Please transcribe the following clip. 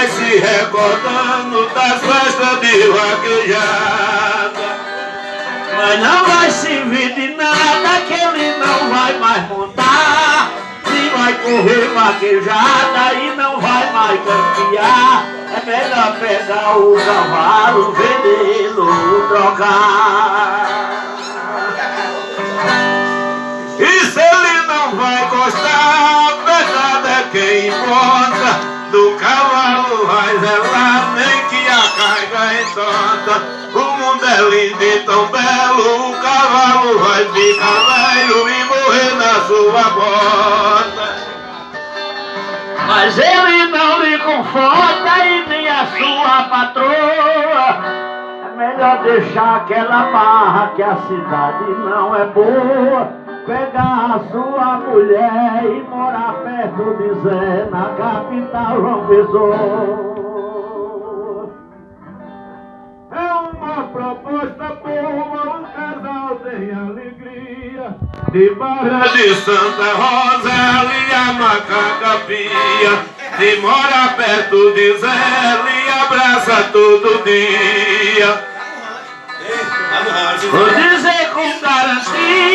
se recordando das festas de vaquejada. Mas não vai servir de nada que ele não vai mais montar. Se vai correr vaquejada e não vai mais campear, é melhor pegar o cavalo, vendê-lo, trocar. E se ele não vai gostar, a verdade é quem importa. Do cavalo vai zelar, nem que a carga entorta. O mundo é lindo e tão belo, o cavalo vai ficar velho e morrer na sua bota. Mas ele não lhe conforta e nem a sua patroa. É melhor deixar aquela barra que a cidade não é boa. Pegar a sua mulher e morar perto de Zé, na capital João Pessoa. É uma proposta boa, um casal tem alegria. De Barra de Santa Rosa, ali a macaca pia. De mora perto de Zé, e abraça todo dia. Vou dizer com garantia.